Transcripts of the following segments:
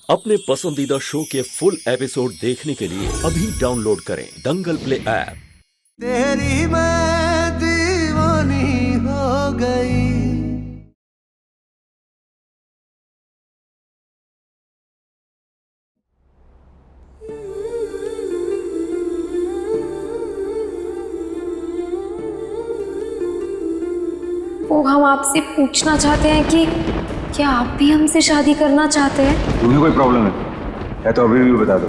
अपने पसंदीदा शो के फुल एपिसोड देखने के लिए अभी डाउनलोड करें दंगल प्ले ऐप। तेरी मैं दीवानी हो गई। वो हम आपसे पूछना चाहते हैं कि क्या आप भी हमसे शादी करना चाहते हैं? तुम्हें कोई प्रॉब्लम है तो अभी भी बता दो।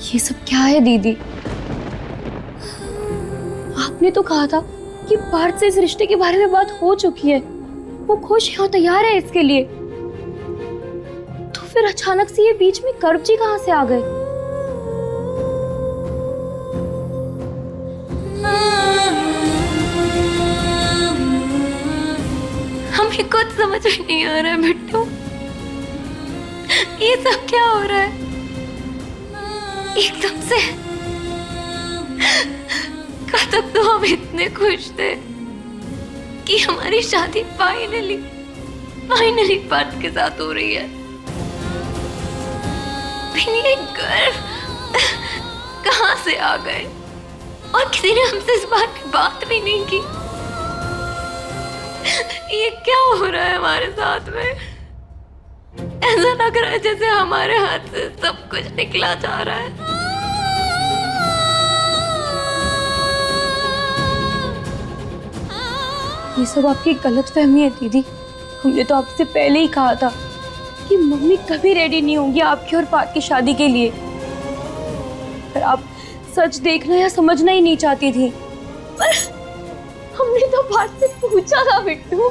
ये सब क्या है दीदी? आपने तो कहा था कि पार्थ से इस रिश्ते के बारे में बात हो चुकी है, वो खुश है और तैयार है इसके लिए। तो फिर अचानक से ये बीच में कर्व जी कहां से आ गए? हमें कुछ समझ में नहीं आ रहा है बिट्टू, ये सब क्या हो रहा है? एकदम से कल तक तो हम इतने खुश थे कि हमारी शादी फाइनली पार्थ के साथ हो रही है। फिर ये गर्व कहां से आ गए और किसी ने हमसे इस बात की बात भी नहीं की। ये क्या हो रहा है हमारे साथ में? ऐसा लग रहा है जैसे हमारे हाथ से सब कुछ निकला जा रहा है। ये सब आपकी गलतफहमी है दीदी। हमने तो आपसे पहले ही कहा था कि मम्मी कभी रेडी नहीं होंगी आपकी और पार्थ की शादी के लिए। पर आप सच देखना या समझना ही नहीं चाहती थी। पर हमने तो पार्थ से पूछा था बिट्टू।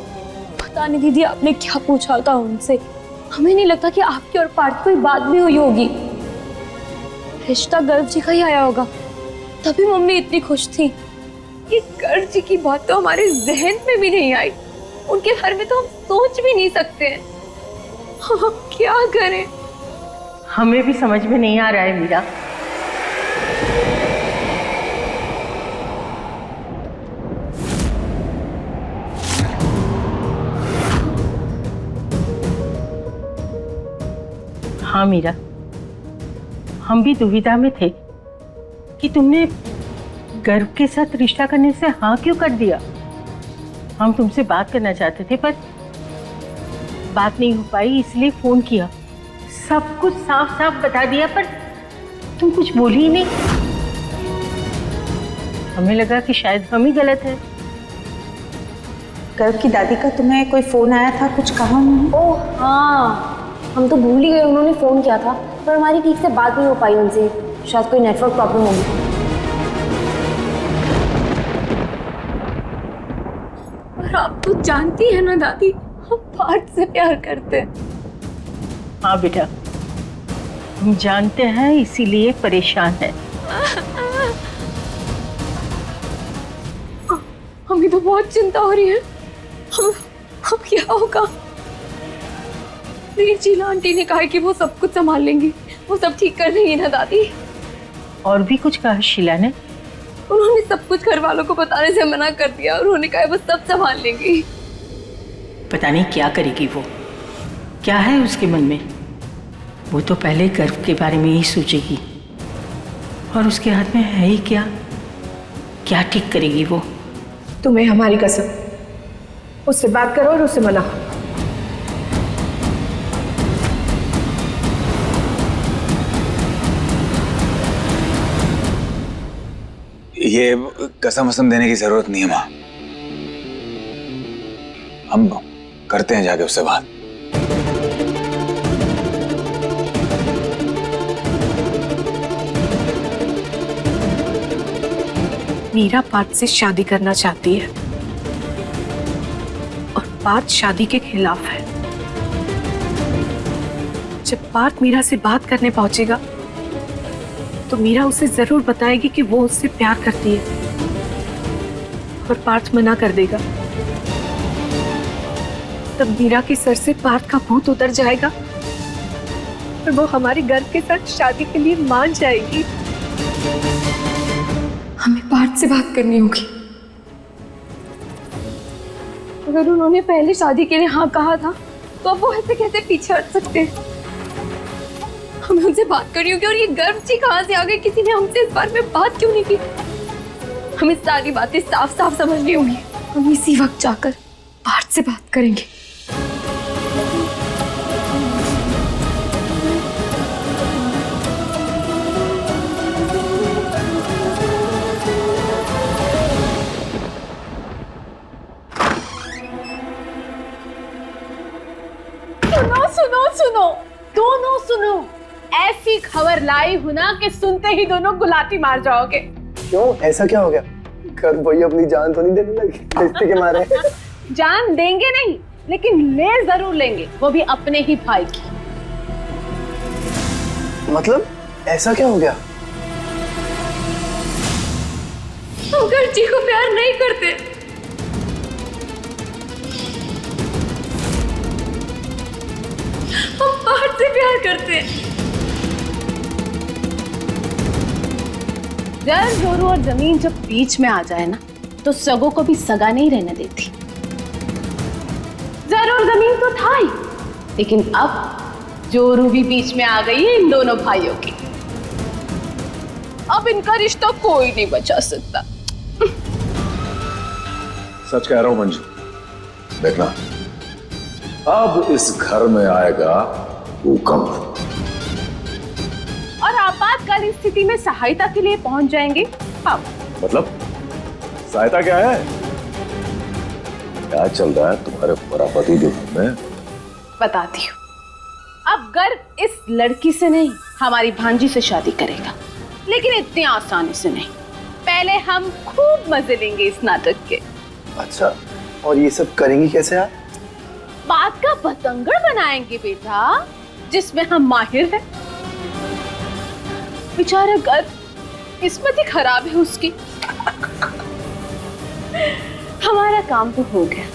पता नहीं दीदी आपने क्या पूछा था उनसे। हमें नहीं लगता कि आपकी और पार्थ की कोई बात भी हुई होगी। रिश्ता गर्व जी का ही आया होगा, तभी मम्मी इतनी खुश थी। ये गर्व जी की बात तो हमारे जहन में भी नहीं आई। उनके बारे में तो हम सोच भी नहीं सकते हैं। हम क्या करें? हमें भी समझ में नहीं आ रहा है मीरा। हाँ मीरा, हम भी दुविधा में थे कि तुमने गर्व के साथ रिश्ता करने से हाँ क्यों कर दिया। हम तुमसे बात करना चाहते थे पर बात नहीं हो पाई, इसलिए फोन किया। सब कुछ साफ साफ बता दिया पर तुम कुछ बोली ही नहीं। हमें लगा कि शायद हम ही गलत हैं। गर्व की दादी का तुम्हें कोई फोन आया था, कुछ कहा उन्होंने? ओह हाँ, हम तो भूल ही गए। उन्होंने फोन किया था पर हमारी ठीक से बात नहीं हो पाई उनसे। शायद कोई नेटवर्क प्रॉब्लम होगी। और आप तो जानती है ना दादी, हम पार्थ से प्यार करते हैं। हाँ बेटा, हम जानते हैं, इसीलिए परेशान है। हमें तो बहुत चिंता हो रही है। हम क्या होगा? मेरी शीला आंटी ने कहा कि वो सब कुछ संभाल लेंगी, वो सब ठीक कर देंगी ना दादी। और भी कुछ कहा शीला ने? उन्होंने सब कुछ घर वालों को बताने से मना कर दिया। उन्होंने कहा वो सब संभाल लेंगी। पता नहीं क्या करेगी वो, क्या है उसके मन में। वो तो पहले गर्व के बारे में ही सोचेगी और उसके हाथ में है ही क्या, क्या ठीक करेगी वो। तुम्हें हमारी कसम, उससे बात करो और उससे मना करो। ये कसम वसम देने की जरूरत नहीं है माँ, हम करते हैं जाके उससे बात। मीरा पार्थ से शादी करना चाहती है और पार्थ शादी के खिलाफ है। जब पार्थ मीरा से बात करने पहुंचेगा तो मीरा उसे जरूर बताएगी कि वो उससे प्यार करती है और पार्थ मना कर देगा। तब मीरा के सर से पार्थ का भूत उतर जाएगा और वो हमारे घर के साथ शादी के लिए मान जाएगी। हमें पार्थ से बात करनी होगी। अगर उन्होंने पहले शादी के लिए हाँ कहा था तो अब वो ऐसे कैसे पीछे हट सकते हैं? हमें उनसे बात करनी होगी। और ये गर्व जी कहाँ से आ गए? किसी ने हमसे इस बारे में बात क्यों नहीं की? हमें सारी बातें साफ साफ समझनी होगी। हम इसी वक्त जाकर पार्थ से बात करेंगे। सुनो सुनो सुनो, दोनों सुनो। ऐसी खबर लाई हूं ना कि सुनते ही दोनों गुलाटी मार जाओगे। क्यों, ऐसा क्या हो गया? कर वही अपनी जान तो नहीं देने लगी रिश्ते के मारे? जान देंगे नहीं, लेकिन ले जरूर लेंगे, वो भी अपने ही भाई की। मतलब ऐसा क्या हो गया? हम गर्जी को प्यार नहीं करते। हम पार्थ से प्यार करते हैं। जल, जोरू और जमीन जब बीच में आ जाए ना, तो सगों को भी सगा नहीं रहने देती। जल और जमीन तो था ही, लेकिन अब जोरू भी बीच में आ गई है इन दोनों भाइयों की। अब इनका रिश्ता कोई नहीं बचा सकता। सच कह रहा हूं मंजू, देखना अब इस घर में आएगा भूकंप। और आपातकालीन स्थिति में सहायता के लिए पहुंच जाएंगे हम। मतलब सहायता क्या है? क्या चल रहा है तुम्हारे परापति के घर में? बताती हूँ। अब गर्ग इस लड़की से नहीं, हमारी भांजी से शादी करेगा, लेकिन इतनी आसानी से नहीं। पहले हम खूब मजे लेंगे इस नाटक के। अच्छा, और ये सब करेंगी कैसे आप? बात का बतंगड़ बनाएंगे बेटा, जिसमें हम माहिर हैं। बेचारा गर्ग, किस्मत ही खराब है उसकी। हमारा काम तो हो गया।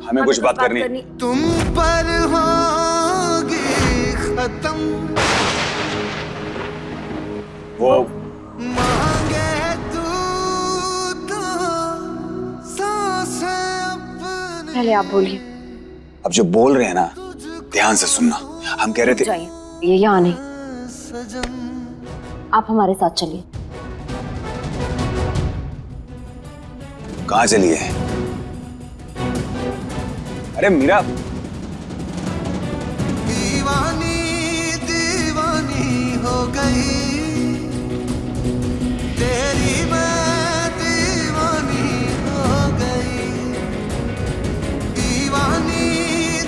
हमें कुछ बात करनी है। तुम पर होगी खत्म, वो मांगे तू तो सांसें अपनी। पहले आप बोलिए। अब जो बोल रहे हैं ना, ध्यान से सुनना। हम कह रहे थे ये यहाँ नहीं, सजन आप हमारे साथ चलिए। कहाँ चलिए? अरे मीरा, दीवानी दीवानी हो गई तेरी, मैं दीवानी हो गई। दीवानी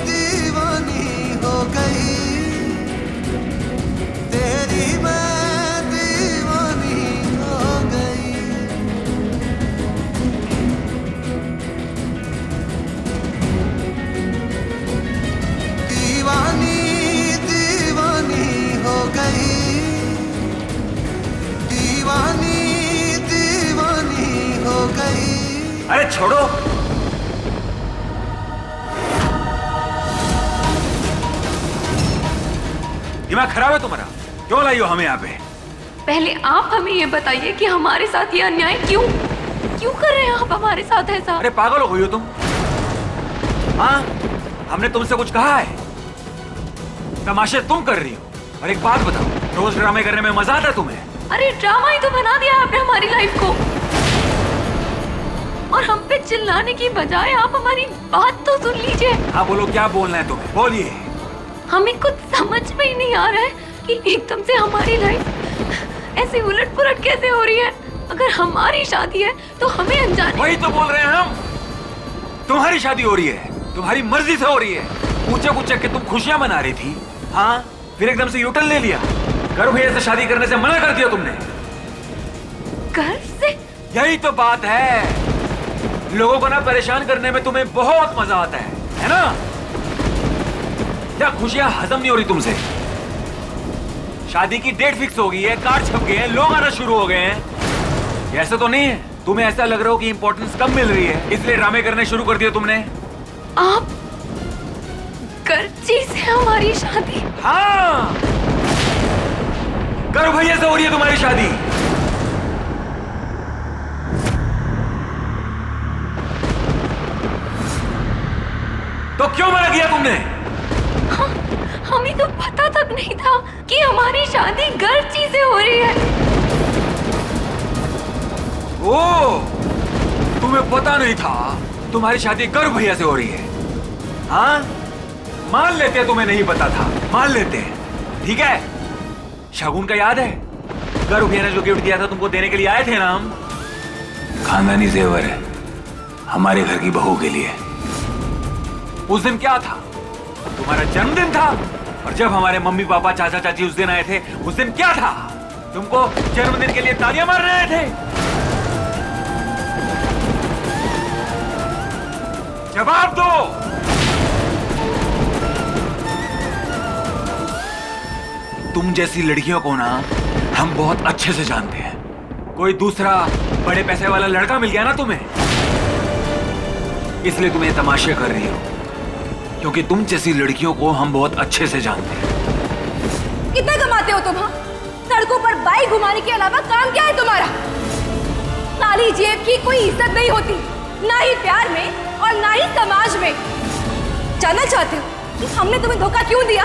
दीवानी हो गई तेरी, मैं दीवानी हो गई। दीवानी दीवानी हो गई, दीवानी दीवानी हो गई। अरे छोड़ो। दिमाग खराब है तुम्हारा? क्यों लाई हो हमें यहाँ पे? पहले आप हमें ये बताइए कि हमारे साथ ये अन्याय क्यों कर रहे हैं आप हमारे साथ ऐसा? अरे पागल हो गई हो तुम? हाँ, हमने तुमसे कुछ कहा है? तमाशे तुम कर रही हो। और एक बात बताओ, रोज ड्रामे करने में मजा आता है तुम्हें? अरे ड्रामा ही तो बना दिया आपने हमारी लाइफ को। और हम पे चिल्लाने की बजाय आप हमारी बात तो सुन लीजिए। हाँ बोलो, क्या बोलना है तुम्हें, बोलिए। हमें कुछ समझ में ही नहीं आ रहा है कि एकदम से हमारी लाइफ ऐसे उलट पुलट कैसे हो रही है। अगर हमारी शादी है तो हमें अनजाने। वही तो बोल रहे हैं हम, तुम्हारी शादी हो रही है, तुम्हारी मर्जी से हो रही है। पूछे पूछे कि तुम खुशियां मना रही थी, हाँ, फिर एकदम से यूटर्न ले लिया। गर्व भैया से शादी करने से मना कर दिया तुमने। गर्व से? यही तो बात है, लोगों को ना परेशान करने में तुम्हें बहुत मजा आता है ना? क्या खुशियां हजम नहीं हो रही तुमसे? शादी की डेट फिक्स हो गई है, कार्ड छप गए हैं, लोग आना शुरू हो गए हैं। ऐसा तो नहीं है तुम्हें ऐसा लग रहा हो कि इंपॉर्टेंस कम मिल रही है, इसलिए ड्रामे करने शुरू कर दिए तुमने? आप गर्जी से हमारी शादी? हाँ, गर्व भैया से हो रही है तुम्हारी शादी। तो क्यों मना किया तुमने? हमें तो पता तक नहीं था कि हमारी शादी गर्जी से हो रही है। ओ, तुम्हें पता नहीं था तुम्हारी शादी गर्व भैया से हो रही है? हाँ, मान लेते हैं तुम्हें नहीं पता था, मान लेते हैं, ठीक है। शगुन का याद है? गर्व भैया ने जो गिफ्ट दिया था तुमको देने के लिए आए थे ना हम। खानदानी जेवर है हमारे घर की बहू के लिए। उस दिन क्या था? तुम्हारा जन्मदिन था। और जब हमारे मम्मी पापा चाचा चाची उस दिन आए थे, उस दिन क्या था? तुमको जन्मदिन के लिए तालियां मार रहे थे। जवाब दो। तुम जैसी लड़कियों को ना हम बहुत अच्छे से जानते हैं। कोई दूसरा बड़े पैसे वाला लड़का मिल गया ना तुम्हें, इसलिए तुम ये तमाशे कर रही हो, क्योंकि तुम जैसी लड़कियों को हम बहुत अच्छे से जानते हैं। कितना कमाते हो तुम? हाँ, सड़कों पर बाइक घुमाने के अलावा काम क्या है तुम्हारा? काली जेब की कोई इज्जत नहीं होती, ना ही प्यार में और ना ही समाज में। जानना चाहते हो कि हमने तुम्हें धोखा क्यों दिया?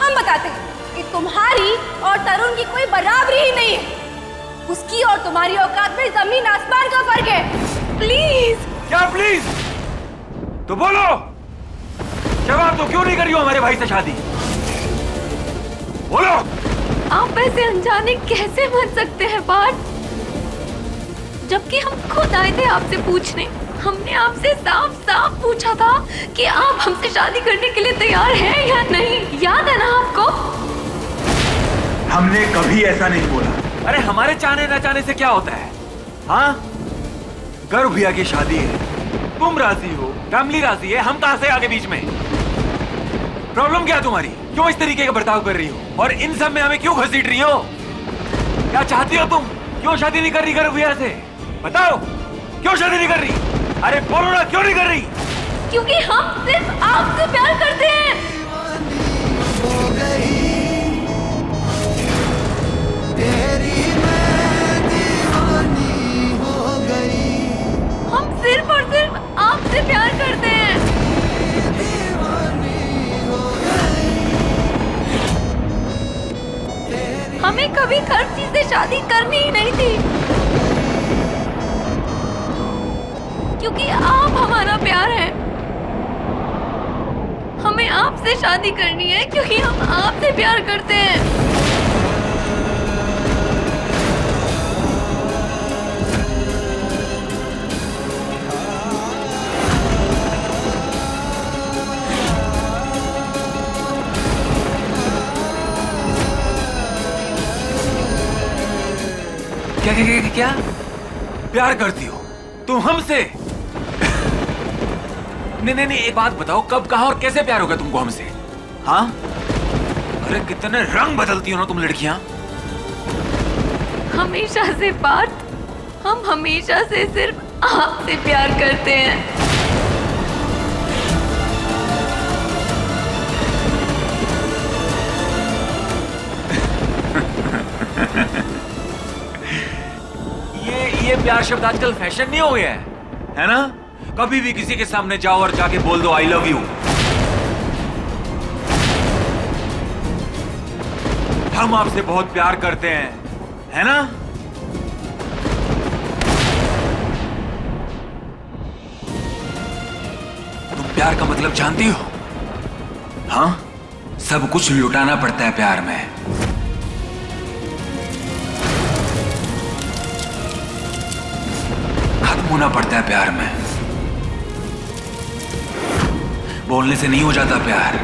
हम बताते हैं कि तुम्हारी और तरुण की कोई बराबरी ही नहीं है। उसकी और तुम्हारी औकात में जमीन आसमान का फर्क है। प्लीज। क्या प्लीज? तो बोलो, जवाब तो क्यों नहीं कर रही हो हमारे भाई से शादी? बोलो। आप ऐसे अनजाने कैसे बन सकते हैं बात? जबकि हम खुद आए थे आपसे पूछने। हमने आपसे साफ साफ पूछा था कि आप हमसे शादी करने के लिए तैयार हैं या नहीं। याद है ना आपको? हमने कभी ऐसा नहीं बोला। अरे हमारे चाहने न चाहने से क्या होता है? हाँ, गर्व भैया की शादी है, तुम राजी हो, फैमिली राजी है, हम कहां से आगे बीच में? प्रॉब्लम क्या तुम्हारी? क्यों इस तरीके का बर्ताव कर रही हो? और इन सब में हमें क्यों घसीट रही हो? क्या चाहती हो तुम? क्यों शादी नहीं कर रही गर्व भैया से? बताओ, क्यों शादी नहीं कर रही? अरे बोलो ना, क्यों नहीं कर रही? क्योंकि हम सिर्फ आपसे प्यार करते हैं। हो गई तेरी मैं दीवानी हो गई। हम सिर्फ और सिर्फ आपसे प्यार करते हैं। दीवानी हो गई। हमें कभी गर्जी से शादी करनी ही नहीं थी, क्योंकि आप हमारा प्यार है। हमें आपसे शादी करनी है क्योंकि हम आपसे प्यार करते हैं। क्या क्या क्या क्या? प्यार करती हो तुम हमसे? नहीं नहीं नहीं, एक बात बताओ, कब, कहां और कैसे प्यार होगा तुमको हमसे? हाँ, अरे कितने रंग बदलती हो ना तुम लड़कियां। हमेशा से बात, हम हमेशा से सिर्फ आपसे प्यार करते हैं। ये प्यार शब्द आजकल फैशन नहीं हो गया है ना? कभी भी किसी के सामने जाओ और जाके बोल दो आई लव यू। हम आपसे बहुत प्यार करते हैं, है ना? प्यार का मतलब जानती हो? हाँ, सब कुछ लुटाना पड़ता है प्यार में। खत्म होना पड़ता है प्यार में। बोलने से नहीं हो जाता प्यार,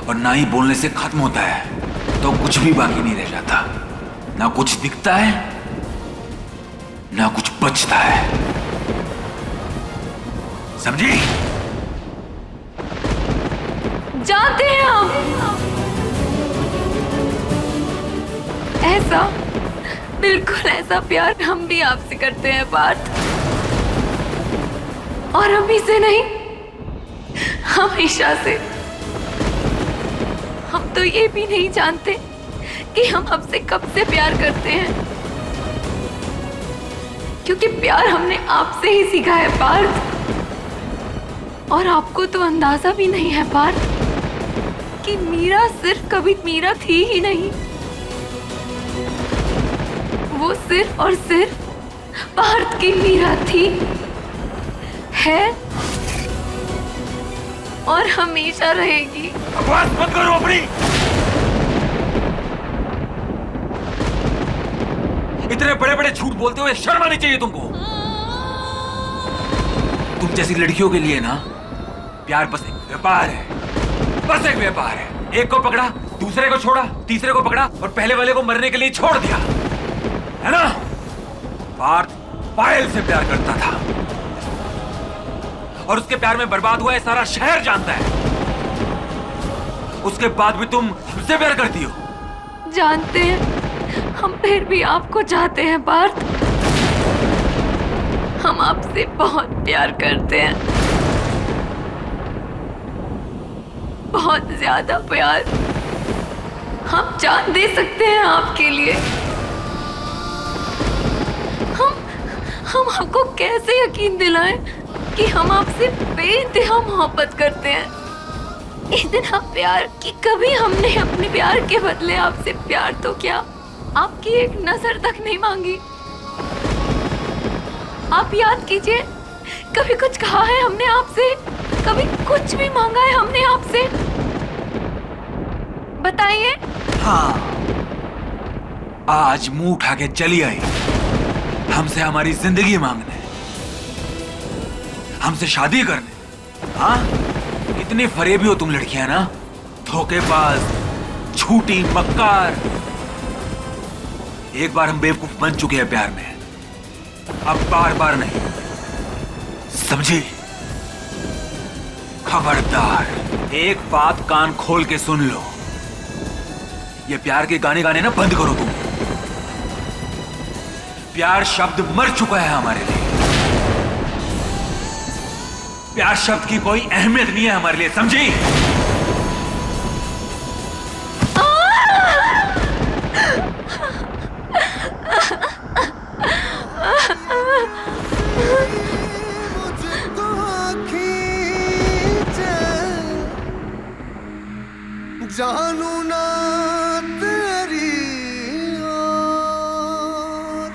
और ना ही बोलने से खत्म होता है। तो कुछ भी बाकी नहीं रह जाता, ना कुछ दिखता है ना कुछ बचता है। समझी? जानते हैं हम ऐसा, बिल्कुल ऐसा प्यार हम भी आपसे करते हैं पार्थ, और अभी से नहीं, हमेशा से। हम तो ये भी नहीं जानते कि हम आपसे कब से प्यार करते हैं, क्योंकि प्यार हमने आपसे ही सीखा है पार्थ। और आपको तो अंदाजा भी नहीं है पार्थ कि मीरा सिर्फ कभी मीरा थी ही नहीं, वो सिर्फ और सिर्फ पार्थ की मीरा थी, है और हमेशा रहेगी। बकवास मत करो अपनी। इतने बड़े बड़े झूठ बोलते हुए शर्म आनी चाहिए तुमको। तुम जैसी लड़कियों के लिए ना प्यार बस एक व्यापार है, बस एक व्यापार है। एक को पकड़ा, दूसरे को छोड़ा, तीसरे को पकड़ा और पहले वाले को मरने के लिए छोड़ दिया, है ना? पार्थ पायल से प्यार करता था और उसके प्यार में बर्बाद हुआ है सारा शहर जानता है। उसके बाद भी तुम हमसे प्यार करती हो। जानते हैं, हम फिर भी आपको चाहते हैं पार्थ। हम आपसे बहुत प्यार करते हैं, बहुत ज्यादा प्यार। हम जान दे सकते हैं आपके लिए। हम आपको कैसे यकीन दिलाएं कि हम आपसे बेइंतहा मोहब्बत करते हैं, इतना प्यार कि कभी हमने अपने प्यार के बदले आपसे प्यार तो क्या, आपकी एक नजर तक नहीं मांगी। आप याद कीजिए, कभी कुछ कहा है हमने आपसे? कभी कुछ भी मांगा है हमने आपसे? बताइए। हाँ, आज मुंह उठा के चली आई हमसे हमारी जिंदगी मांगने, हमसे शादी करने। हाँ, कितनी फरेबी हो तुम लड़कियां ना, धोखेबाज, झूठी, मक्कार। एक बार हम बेवकूफ बन चुके हैं प्यार में, अब बार बार नहीं, समझी? खबरदार, एक बात कान खोल के सुन लो, ये प्यार के गाने गाने ना बंद करो तुम। प्यार शब्द मर चुका है हमारे लिए। प्यार शब्द की कोई अहमियत नहीं है हमारे लिए, समझी? जानू ना तेरी और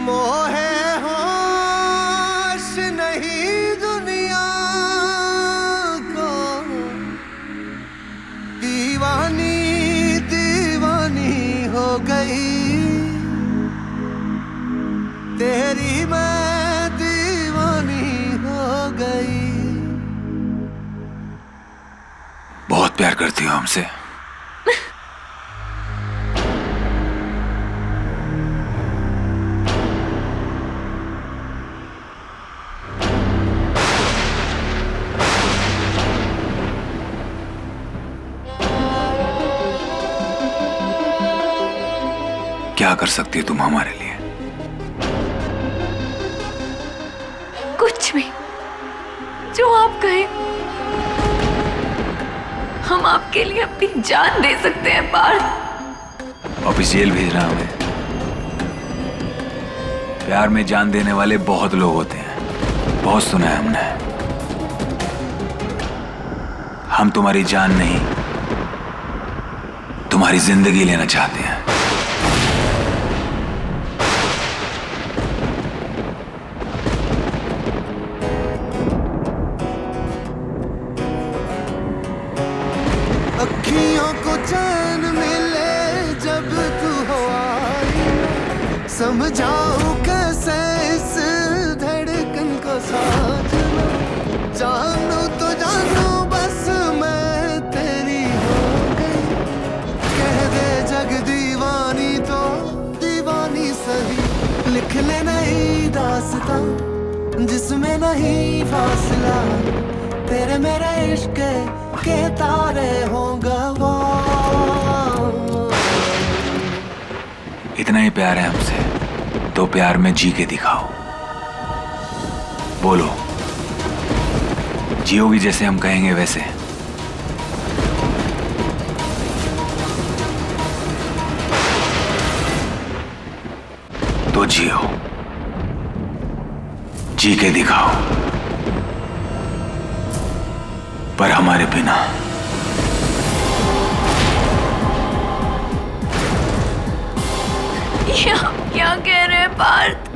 मोहे होश नहीं दुनिया को, दीवानी दीवानी हो गई तेरी, मैं दीवानी हो गई। बहुत प्यार करती हो हमसे। क्या कर सकती हो तुम हमारे लिए? कुछ भी, जो आप कहें। हम आपके लिए अपनी जान दे सकते हैं पार्थ। वापिस जेल भेजना हमें? प्यार में जान देने वाले बहुत लोग होते हैं, बहुत सुना है हमने। हम तुम्हारी जान नहीं, तुम्हारी जिंदगी लेना चाहते हैं। समझाऊं कैसे इस धड़कन को साजना, जानू तो जानू बस मैं तेरी हो गई, कह दे जग दीवानी तो दीवानी सही, लिख ले नई दास्तां जिसमें नहीं फासला, तेरे मेरे इश्क के तारे होगा वो। इतना ही प्यार है हमसे तो प्यार में जी के दिखाओ। बोलो, जियोगी जैसे हम कहेंगे वैसे? तो जियो, जी के दिखाओ, पर हमारे बिना। क्या कह रहे हैं पार्थ?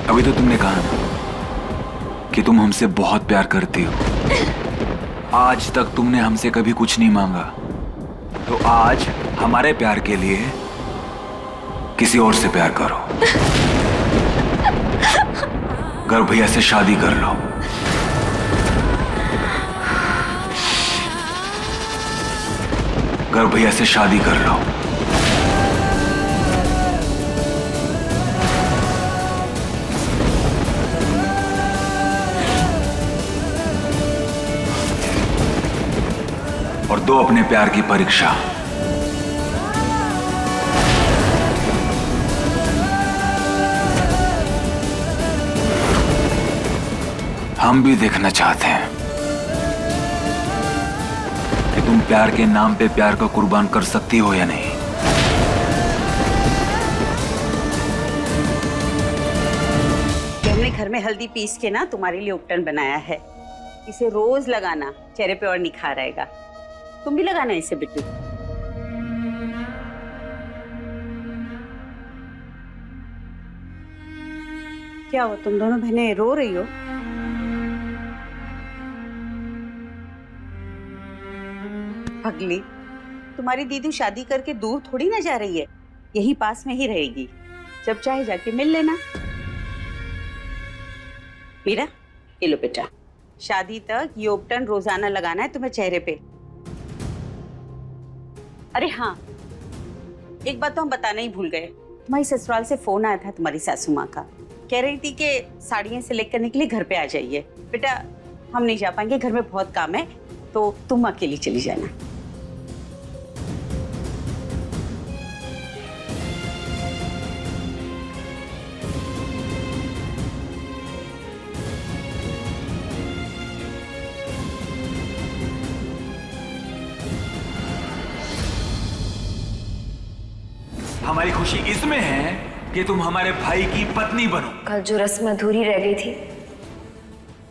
अभी तो तुमने कहा ना कि तुम हमसे बहुत प्यार करती हो। आज तक तुमने हमसे कभी कुछ नहीं मांगा, तो आज हमारे प्यार के लिए किसी और से प्यार करो। गर्व भैया से शादी कर लो। गर्व भैया से शादी कर लो। और दो अपने प्यार की परीक्षा। हम भी देखना चाहते हैं कि तुम प्यार के नाम पे प्यार को कुर्बान कर सकती हो या नहीं। हमने घर में हल्दी पीस के ना तुम्हारे लिए उपटन बनाया है, इसे रोज लगाना, चेहरे पे और निखार आएगा। तुम भी लगाना इसे बिट्टू। क्या हो तुम दोनों बहनें रो रही हो? पगली, तुम्हारी दीदी शादी करके दूर थोड़ी ना जा रही है, यही पास में ही रहेगी, जब चाहे जाके मिल लेना। मीरा, ये लो बेटा, शादी तक ये उपटन रोजाना लगाना है तुम्हें चेहरे पे। अरे हाँ, एक बात तो हम बताना ही भूल गए, तुम्हारी ससुराल से फोन आया था तुम्हारी सासू माँ का, कह रही थी कि साड़ियाँ सिलेक्ट करने के लिए घर पे आ जाइए। बेटा हम नहीं जा पाएंगे, घर में बहुत काम है, तो तुम अकेली चली जाना। हमारी खुशी इसमें है कि तुम हमारे भाई की पत्नी बनो। कल जो रस्म अधूरी रह गई थी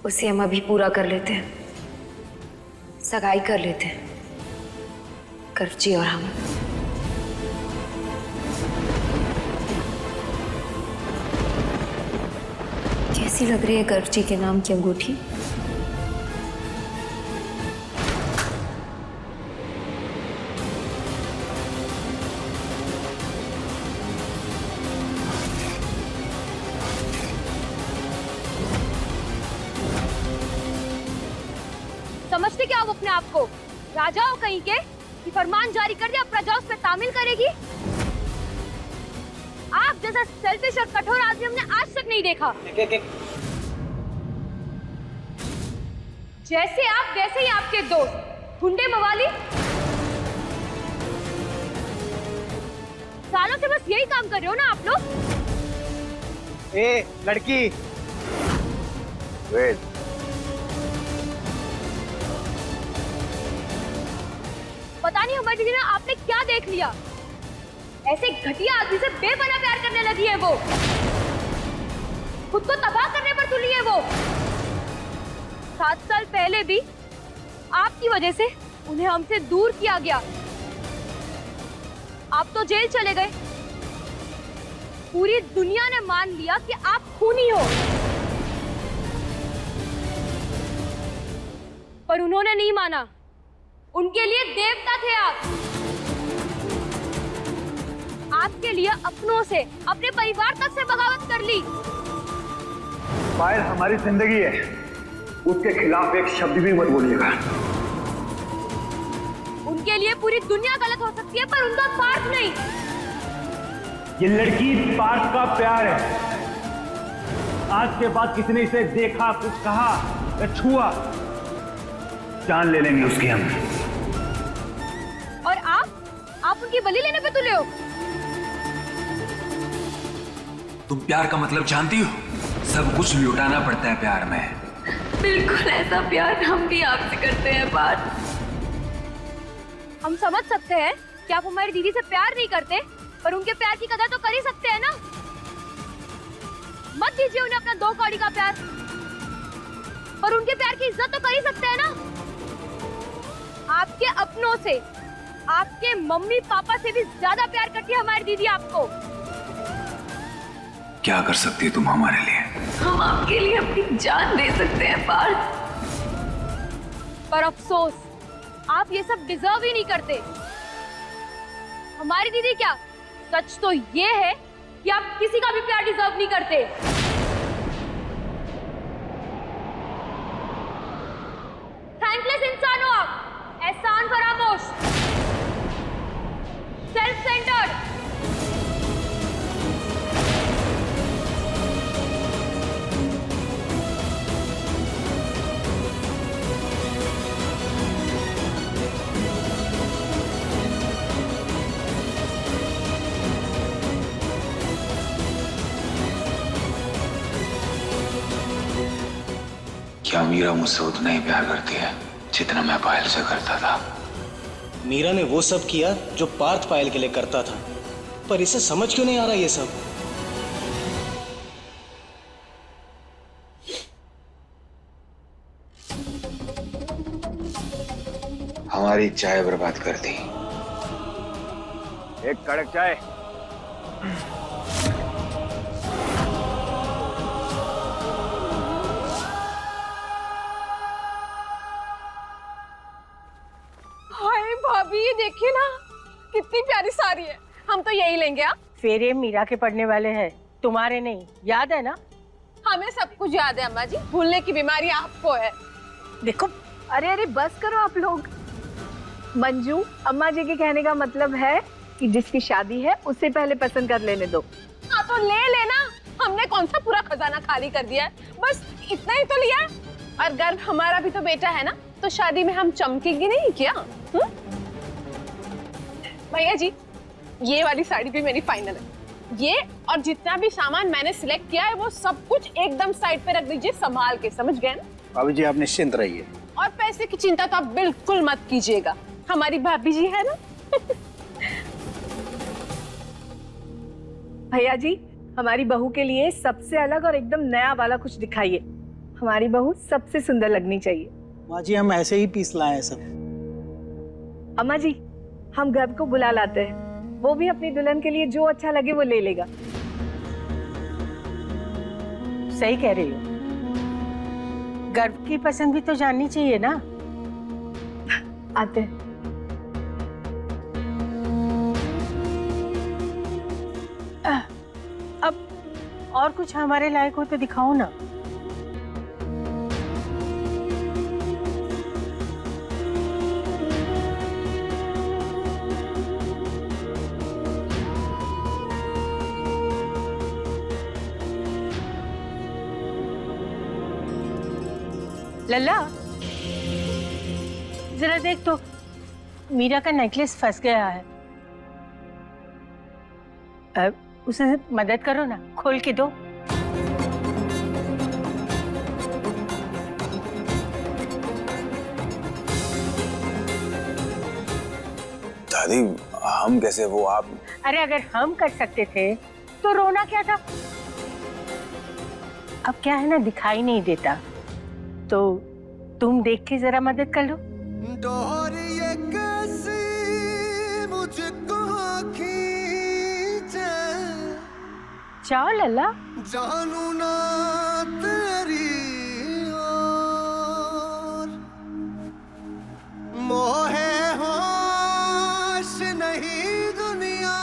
उसे हम अभी पूरा कर लेते हैं, सगाई कर लेते हैं, गर्व जी और हम। कैसी लग रही है गर्व जी के नाम की अंगूठी? समझते क्या हो अपने आप को? राजा हो कहीं के कि फरमान जारी कर दिया, प्रजा उस पे तामील करेगी? आप जैसा सेल्फिश और कठोर आदमी हमने आज तक नहीं देखा। जैसे आप वैसे ही आपके दोस्त गुंडे मवाली, सालों से बस यही काम कर रहे हो ना आप लोग। ए लड़की, वेट। पता नहीं हमारी दीदी ने आपने क्या देख लिया, ऐसे घटिया आदमी से बेपनाह प्यार करने लगी है वो, खुद को तबाह करने पर तुली है वो। 7 साल पहले भी आपकी वजह से उन्हें हमसे दूर किया गया, आप तो जेल चले गए, पूरी दुनिया ने मान लिया कि आप खूनी हो, पर उन्होंने नहीं माना, उनके लिए देवता थे आप। आपके लिए अपनों से, अपने परिवार तक से बगावत कर ली। पायल हमारी जिंदगी है, उसके खिलाफ एक शब्द भी मत बोलिएगा। उनके लिए पूरी दुनिया गलत हो सकती है, पर उनका पार्थ नहीं। ये लड़की पार्थ का प्यार है। आज के बाद किसी ने इसे देखा, कुछ कहा या छुआ, जान ले लेंगे उसकी हम। और आप उनकी बलि लेने पे तुले हो। तुम प्यार का मतलब जानती हो? सब कुछ लुटाना पड़ता है प्यार में। बिल्कुल ऐसा प्यार हम भी आपसे करते हैं पार्थ। हम समझ सकते हैं कि आप हमारी दीदी से प्यार नहीं करते, पर उनके प्यार की कदर तो कर ही सकते हैं ना। मत दीजिए उन्हें अपना 2 कौड़ी का प्यार, पर उनके प्यार की इज्जत तो कर ही सकते हैं ना। आपके अपनों से, आपके मम्मी पापा से भी ज्यादा प्यार करती है हमारी दीदी आपको। क्या कर सकती है तुम हमारे लिए? हम आपके लिए अपनी जान दे सकते हैं पार्थ। पर अफसोस, आप ये सब डिजर्व ही नहीं करते। हमारी दीदी क्या, सच तो ये है कि आप किसी का भी प्यार डिजर्व नहीं करते। थैंकलेस इंसान हो आप, एहसान फरामोश, सेल्फ सेंटर्ड। क्या मीरा मुझसे उतना ही प्यार करती है जितना मैं पायल से करता था? मीरा ने वो सब किया जो पार्थ पायल के लिए करता था, पर इसे समझ क्यों नहीं आ रहा ये सब? हमारी चाय बर्बाद कर दी। एक कड़क चाय। हाय भाभी, ये देखिए ना, कितनी प्यारी साड़ी है। हम तो यही लेंगे। फेरे मीरा के पड़ने वाले हैं, तुम्हारे नहीं। याद है ना? हमें सब कुछ याद है अम्मा जी, भूलने की बीमारी आपको है। देखो, अरे बस करो आप लोग। मंजू, अम्मा जी के कहने का मतलब है कि जिसकी शादी है उससे पहले पसंद कर लेने दो। हाँ तो ले लेना, हमने कौन सा पूरा खजाना खाली कर दिया है, बस इतना ही तो लिया है। और गर्व हमारा भी तो बेटा है ना, तो शादी में हम चमकेंगे नहीं क्या? भैया जी, ये वाली साड़ी भी मेरी फाइनल है। ये और जितना भी सामान मैंने सिलेक्ट किया है वो सब कुछ एकदम साइड पे रख दीजिए, संभाल के, समझ गए ना? भाभी जी आप निश्चिंत रहिए। और पैसे की चिंता तो आप बिल्कुल मत कीजिएगा, हमारी भाभी जी है ना। भैया जी, हमारी बहू के लिए सबसे अलग और एकदम नया वाला कुछ दिखाइए। हमारी बहू सबसे सुंदर लगनी चाहिए। माँ जी हम ऐसे ही पीस लाए हैं सब। अम्मा जी, हम गर्व को बुला लाते हैं, वो भी अपनी दुल्हन के लिए जो अच्छा लगे वो ले लेगा। सही कह रही हो, गर्व की पसंद भी तो जाननी चाहिए ना। आते हैं। अब और कुछ हमारे लायक हो तो दिखाओ ना। लल्ला, जरा देख तो, मीरा का नेकलेस फंस गया है। अब उसे मदद करो ना, खोल के दो। दादी हम कैसे, वो आप? अरे अगर हम कर सकते थे तो रोना क्या था? अब क्या है ना, दिखाई नहीं देता, तो तुम देख के जरा मदद कर लो। डोर ये कैसी मुझको खींचे, चाओ लल्ला। जानू ना तेरी ओर, मोहे होश नहीं दुनिया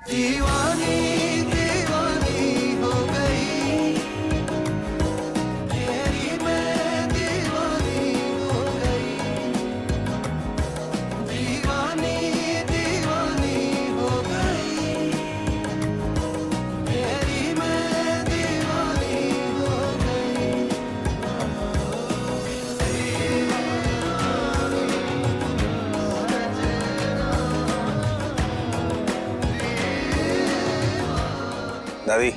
दीवानी दीवानी हो गई तेरी मैं दीवानी हो गई दीवानी दीवानी हो गई तेरी मैं दीवानी हो गई दादी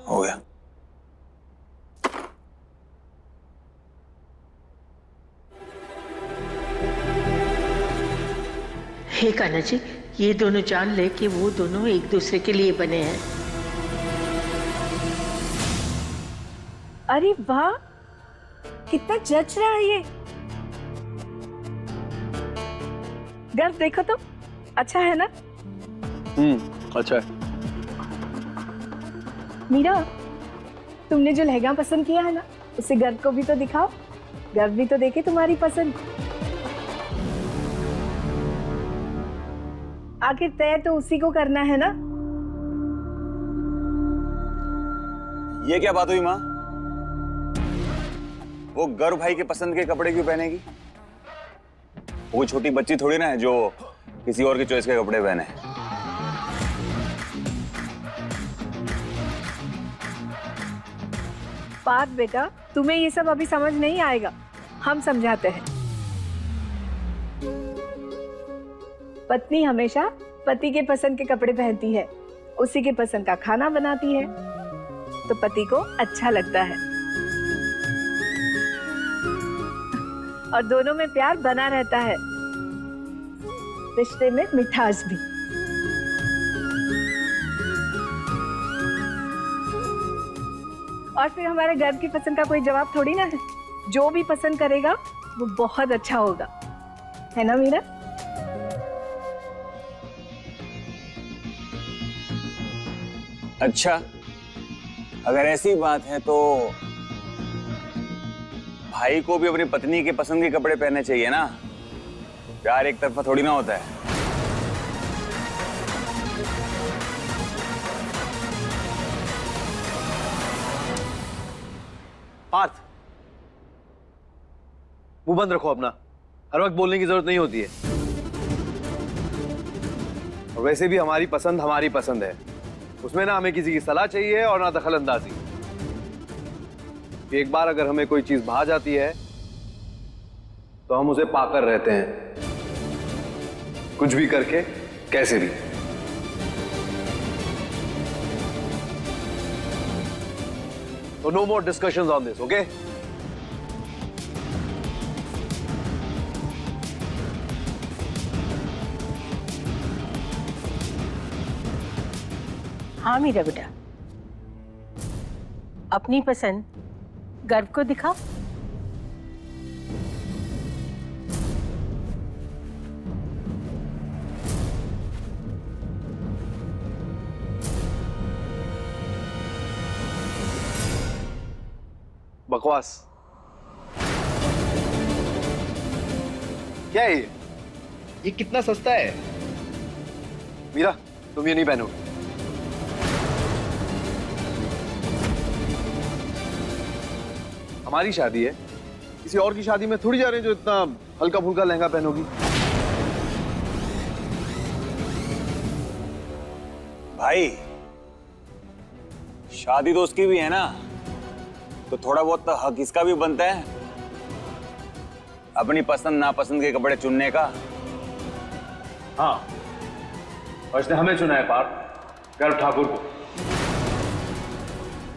हो गया। हे कान्हा जी, ये दोनों जान ले कि वो दोनों एक दूसरे के लिए बने हैं। अरे वाह, कितना जच रहा है ये। गर्व देखो तो, अच्छा है ना? अच्छा है। मीरा, तुमने जो लहंगा पसंद किया है ना, उसे गर्व को भी तो दिखाओ। गर्व भी तो देखे तुम्हारी पसंद। आखिर तय तो उसी को करना है ना। ये क्या बात हुई माँ? वो गर्व भाई के पसंद के कपड़े क्यों पहनेगी? वो छोटी बच्ची थोड़ी ना है जो किसी और की चॉइस के कपड़े पहने। पार्थ बेटा, तुम्हें ये सब अभी समझ नहीं आएगा, हम समझाते हैं। पत्नी हमेशा पति के पसंद के कपड़े पहनती है, उसी के पसंद का खाना बनाती है, तो पति को अच्छा लगता है और दोनों में प्यार बना रहता है, रिश्ते में मिठास भी। और फिर हमारे गर्व की पसंद का कोई जवाब थोड़ी ना है। जो भी पसंद करेगा वो बहुत अच्छा होगा, है ना मीरा? अच्छा, अगर ऐसी बात है तो भाई को भी अपनी पत्नी के पसंद के कपड़े पहनने चाहिए ना। प्यार एक तरफा थोड़ी ना होता है। पार्थ, मुंह बंद रखो अपना। हर वक्त बोलने की जरूरत नहीं होती है। और वैसे भी हमारी पसंद है, उसमें ना हमें किसी की सलाह चाहिए और ना दखल अंदाजी। एक बार अगर हमें कोई चीज भा जाती है तो हम उसे पाकर रहते हैं, कुछ भी करके, कैसे भी। So no more discussions on this, okay? हाँ मेरा बेटा, अपनी पसंद गर्व को दिखाओ। बकवास क्या है ये कितना सस्ता है। मीरा, तुम ये नहीं पहनोगे। हमारी शादी है, किसी और की शादी में थोड़ी जा रहे हैं जो इतना हल्का फुल्का लहंगा पहनोगी। भाई, शादी तो उसकी भी है ना, तो थोड़ा बहुत तो हक इसका भी बनता है अपनी पसंद नापसंद के कपड़े चुनने का। हाँ, और इसने हमें चुना है पार्थ, गर्व ठाकुर को।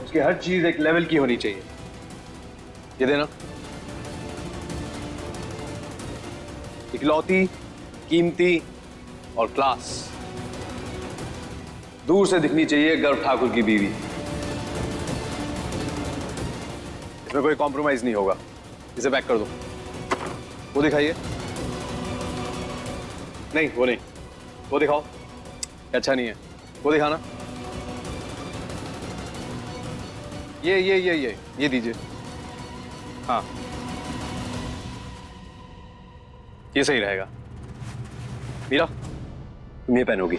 उसकी हर चीज एक लेवल की होनी चाहिए। ये देना, इकलौती, कीमती और क्लास। दूर से दिखनी चाहिए गर्व ठाकुर की बीवी। इसमें कोई कॉम्प्रोमाइज नहीं होगा। इसे पैक कर दो। वो दिखाइए। नहीं, वो नहीं, वो दिखाओ। अच्छा नहीं है, वो दिखाना। ये दीजिए। हाँ, ये सही रहेगा। मीरा, तुम ये पहनोगी।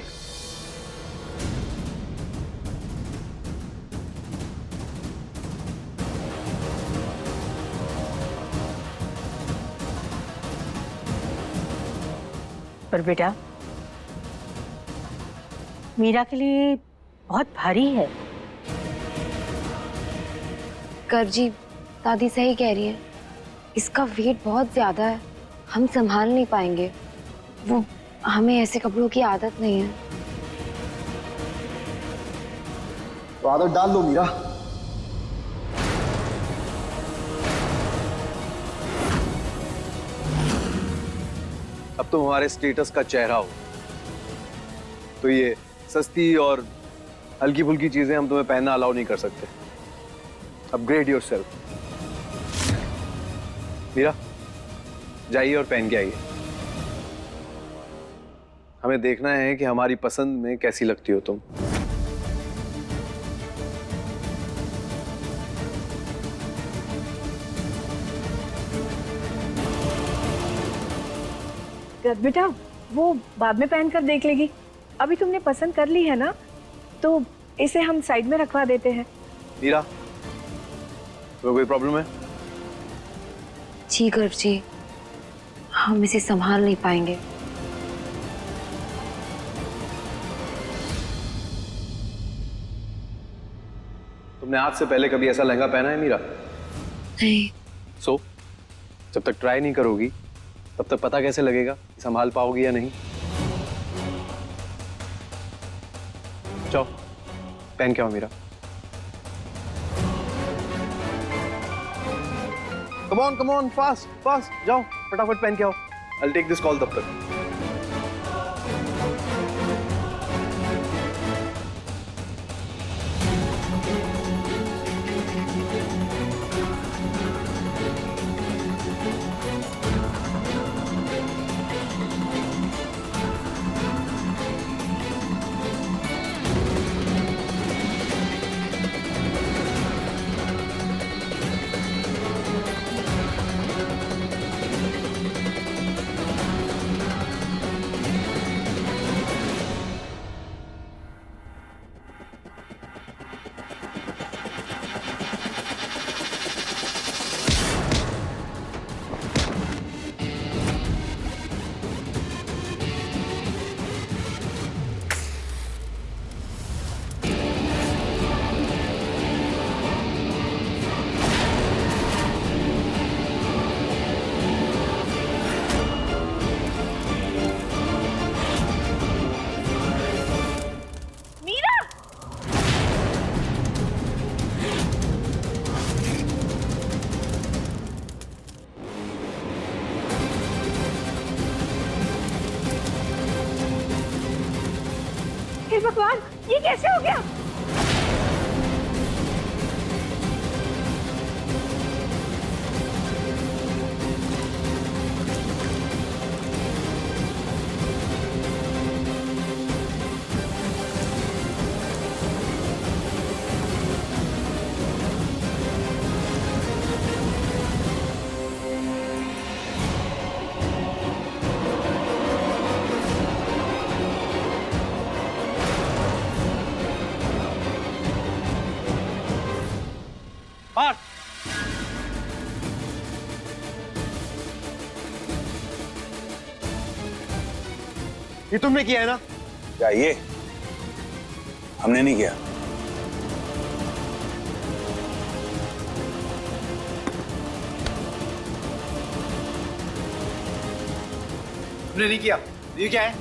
पर बेटा, मीरा के लिए बहुत भारी है। कर जी, दादी सही कह रही है, इसका वेट बहुत ज्यादा है, हम संभाल नहीं पाएंगे। वो हमें ऐसे कपड़ों की आदत नहीं है। तो आदत डाल लो मीरा। अब तुम हमारे स्टेटस का चेहरा हो, तो ये सस्ती और हल्की फुल्की चीजें हम तुम्हें पहनना अलाउ नहीं कर सकते। Upgrade yourself. मीरा, जाइए और पहन के आइए। हमें देखना है कि हमारी पसंद में कैसी लगती हो तुम। बेटा, वो बाद में पहन कर देख लेगी। अभी तुमने पसंद कर ली है ना, तो इसे हम साइड में रखवा देते हैं। मीरा, तुम्हें कोई प्रॉब्लम है? जी कर जी, हम इसे संभाल नहीं पाएंगे। तुमने आज से पहले कभी ऐसा लहंगा पहना है मीरा? नहीं। सो जब तक ट्राई नहीं करोगी तब तक पता कैसे लगेगा संभाल पाओगी या नहीं? जाओ पहन के आओ मीरा। कम ऑन फास्ट जाओ, फटाफट पहन के आओ। I'll take this call तब तक। हे भगवान, ये कैसे हो गया? ये तुमने किया है ना? क्या ये? हमने नहीं किया। तुमने नहीं किया। ये क्या है?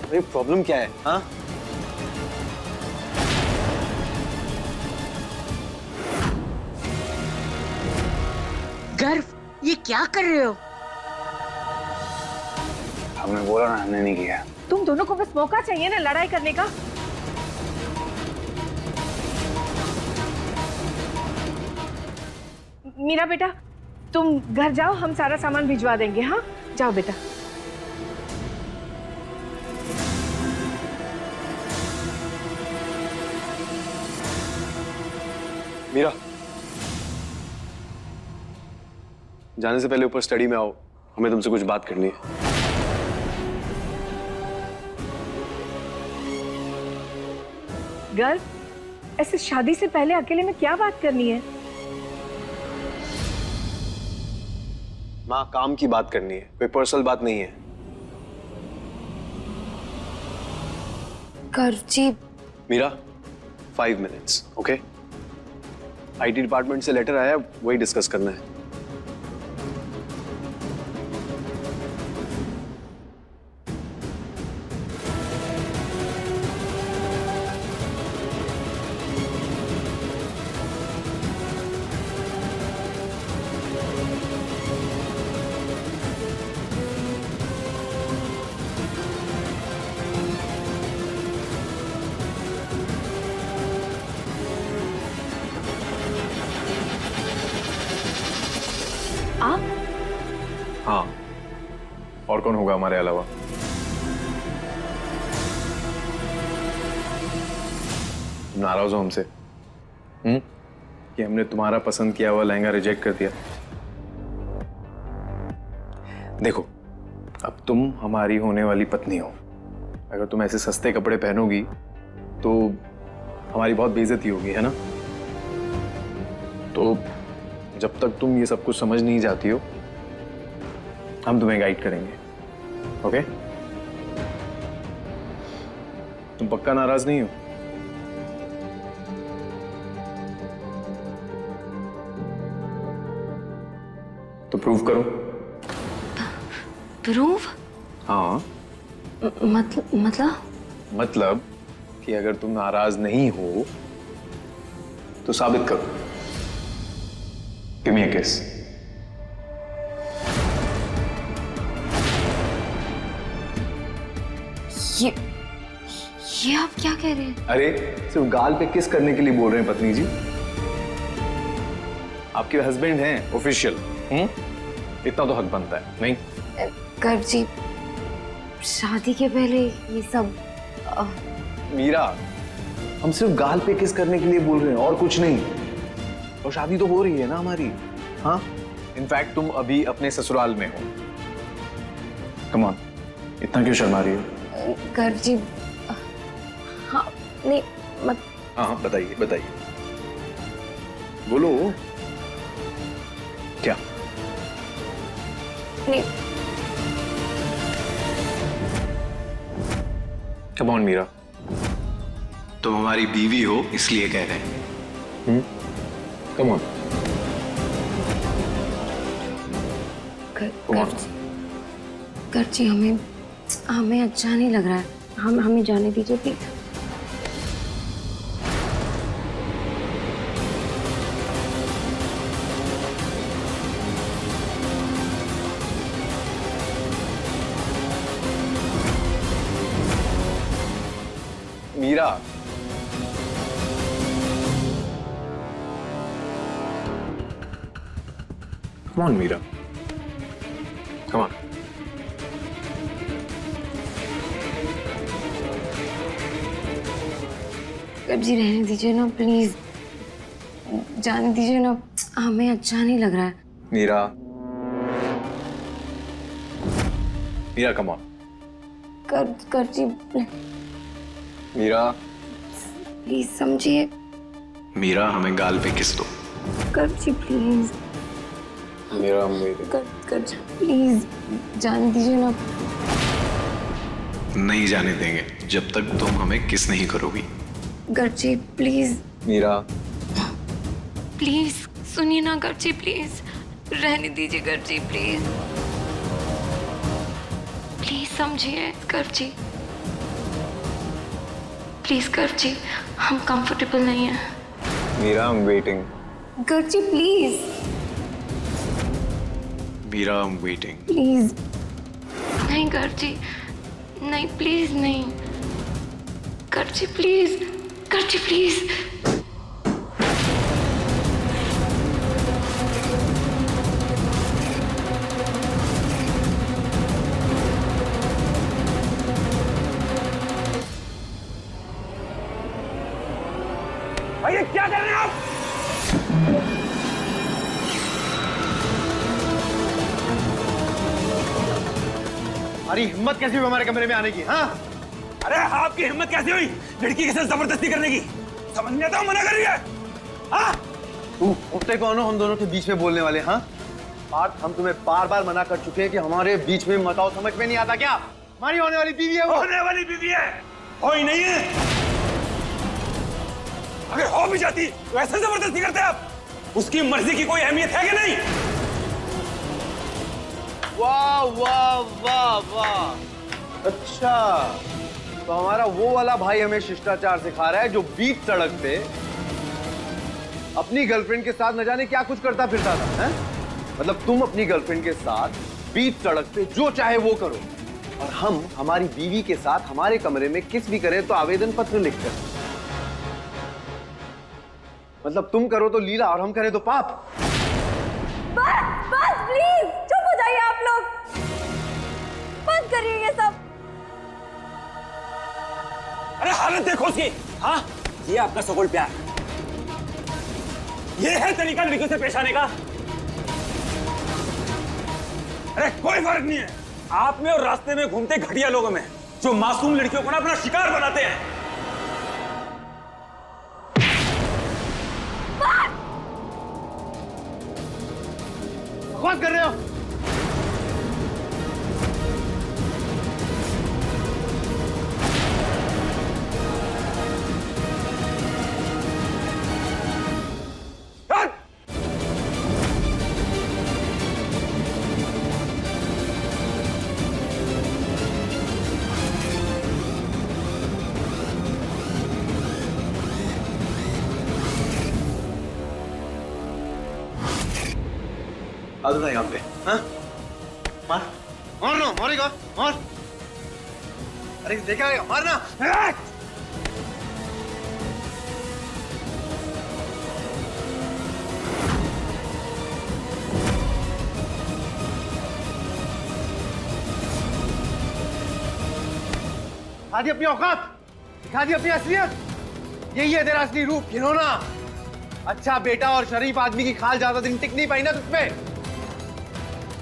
अरे प्रॉब्लम क्या है? हाँ? गर्व, ये क्या कर रहे हो? हमने बोला ना, हमने नहीं किया। तुम दोनों को बस मौका चाहिए ना लड़ाई करने का। मीरा बेटा, तुम घर जाओ, हम सारा सामान भिजवा देंगे। हाँ, जाओ बेटा। मीरा, जाने से पहले ऊपर स्टडी में आओ, हमें तुमसे कुछ बात करनी है। गर्व, ऐसे शादी से पहले अकेले में क्या बात करनी है? माँ, काम की बात करनी है, कोई पर्सनल बात नहीं है। Garv ji. Meera, 5 minutes, okay? IT department से लेटर आया, वही डिस्कस करना है। हाँ, और कौन होगा हमारे अलावा? नाराज हो हमसे? कि हमने तुम्हारा पसंद किया हुआ लहंगा रिजेक्ट कर दिया? देखो, अब तुम हमारी होने वाली पत्नी हो। अगर तुम ऐसे सस्ते कपड़े पहनोगी तो हमारी बहुत बेइज्जती होगी, है ना? तो जब तक तुम ये सब कुछ समझ नहीं जाती हो, हम तुम्हें गाइड करेंगे, ओके? तुम पक्का नाराज नहीं हो? तो प्रूव करो। प्रूव? हाँ। मतलब कि अगर तुम नाराज नहीं हो तो साबित करो। गिव मी अ किस। ये आप क्या कह रहे हैं? अरे, सिर्फ गाल पे किस करने के लिए बोल रहे हैं पत्नी जी? आपके हस्बैंड हैं, ऑफिशियल। इतना तो हक बनता है, नहीं? गर्व जी, शादी के पहले ये सब मीरा, हम सिर्फ गाल पे किस करने के लिए बोल रहे हैं और कुछ नहीं। और शादी तो हो रही है ना हमारी। हाँ, इनफैक्ट तुम अभी अपने ससुराल में हो। कम ऑन, इतना क्यों शर्मा रही हो? गर्व जी, हाँ, नहीं मत। हाँ, बताइए बताइए, बोलो क्या? नहीं। कम ऑन मीरा, तुम हमारी बीवी हो इसलिए कह रहे हैं। Come on. गर्व जी, हमें अच्छा नहीं लग रहा है। हमें जाने दीजिए please. Meera, come on Meera, come on। गर्व जी, रहने दीजिए ना प्लीज, जाने दीजिए ना, हमें अच्छा नहीं लग रहा है। Meera, Meera come on। गर्व जी, मीरा, प्लीज समझिए। मीरा, हमें गाल पे किस दो। गर्व जी प्लीज। मीरा, गर्व जी प्लीज, जाने दीजिए ना। नहीं जाने देंगे जब तक तुम हमें किस नहीं करोगी। गर्व जी प्लीज। मीरा, प्लीज सुनिए ना गर्व जी, प्लीज रहने दीजिए गर्व जी, प्लीज प्लीज समझिए गर्व जी, प्लीज गर्व जी, हम कंफर्टेबल नहीं हैं। Meera, I'm waiting। Garv ji please. Meera, I'm waiting। Please नहीं गर्व जी, नहीं प्लीज नहीं। गर्व जी प्लीज, गर्व जी प्लीज। भैया क्या कर रहे हैं आप? अरे हिम्मत कैसी हुई हमारे कमरे में आने की? हाँ, अरे आपकी हिम्मत कैसे हुई लड़की के साथ जबरदस्ती करने की? समझ नहीं आता, मना कर रही है। हाँ, तुम उठते कौन हो हम दोनों के बीच में बोलने वाले? हाँ पार्थ, हम तुम्हें बार बार मना कर चुके हैं कि हमारे बीच में मत आओ। समझ में नहीं आता क्या? हमारी होने वाली बीवी है वो। होने वाली बीवी है, हो ही नहीं है। अगर हो भी जाती तो ऐसे जबरदस्ती करते आप? उसकी मर्जी की कोई अहमियत है कि नहीं? वाह वाह वाह वाह। अच्छा, तो हमारा वो वाला भाई हमें शिष्टाचार सिखा रहा है जो बीच सड़क पे अपनी गर्लफ्रेंड के साथ न जाने क्या कुछ करता फिरता था, है? मतलब तुम अपनी गर्लफ्रेंड के साथ बीच सड़क पे जो चाहे वो करो, और हम हमारी बीवी के साथ हमारे कमरे में किस भी करें तो आवेदन पत्र लिखकर। मतलब तुम करो तो लीला और हम करें तो पाप। बस बस प्लीज चुप हो जाइए आप लोग, बंद करिए ये सब। अरे हालत देखो उसकी। हाँ, ये आपका सगोल प्यार, ये है तरीका लड़कियों से पेश आने का? अरे कोई फर्क नहीं है आप में और रास्ते में घूमते घटिया लोगों में जो मासूम लड़कियों को ना अपना शिकार बनाते हैं। बकवास कर रहे हो? आदुना यहाँ पे, हाँ? मार, मार ना, मारेगा, मार। अरे देखा है, मारना। दिखा दी अपनी औकात, दिखा दी अपनी असलियत। यही है तेरा असली रूप, घिनौना। अच्छा बेटा और शरीफ आदमी की खाल ज्यादा दिन टिक नहीं पाई ना तुझमें।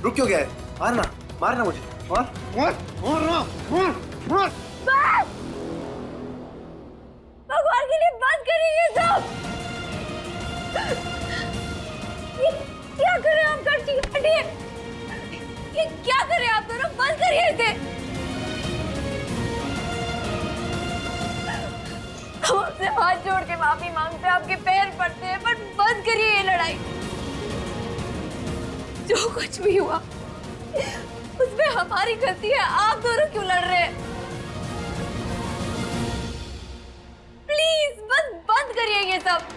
रुक क्यों गया है? मारना, मारना मुझे, मार, मार, मारना, मार, मार। बस! भगवान के लिए बंद करिए ये सब। ये क्या कर रहे हैं आप? कर्ची हटिए। ये क्या कर रहे हैं आप दोनों? बंद करिए इसे। हम आपसे हाथ जोड़ के माफी मांगते हैं, आपके पैर पड़ते हैं, पर बंद करिए ये लड़ाई। जो कुछ भी हुआ उसमें हमारी गलती है, आप दोनों क्यों लड़ रहे हैं? प्लीज बस बंद करिए ये सब।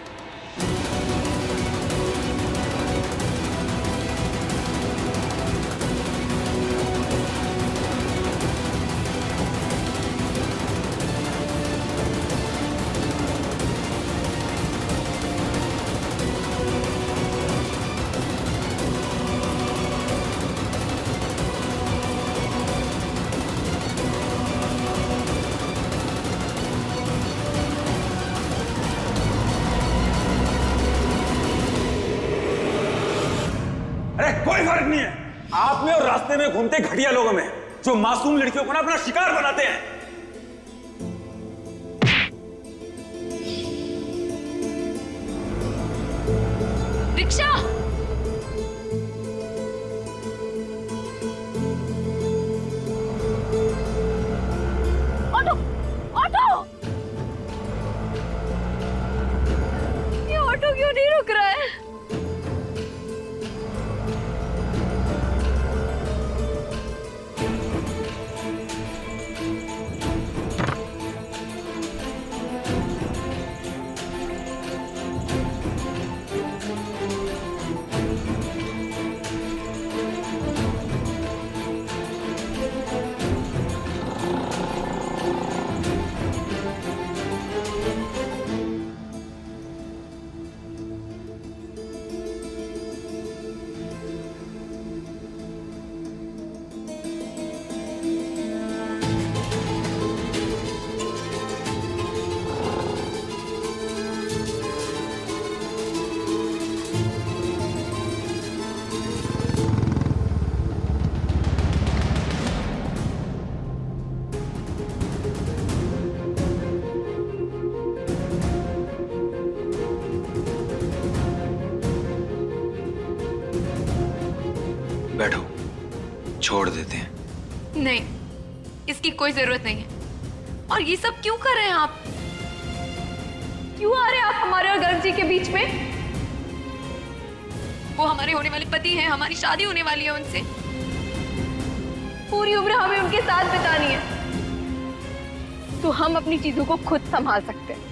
कोई फर्क नहीं है आप में और रास्ते में घूमते घटिया लोगों में जो मासूम लड़कियों को ना अपना शिकार बनाते हैं। रिक्शा! ऑटो! ऑटो! ये ऑटो क्यों नहीं रुक रहा है? छोड़ देते हैं। नहीं, इसकी कोई जरूरत नहीं है। और ये सब क्यों कर रहे हैं आप? क्यों आ रहे हैं आप हमारे और गर्ग जी के बीच में? वो हमारे होने वाले पति हैं, हमारी शादी होने वाली है उनसे। पूरी उम्र हमें उनके साथ बितानी है, तो हम अपनी चीजों को खुद संभाल सकते हैं।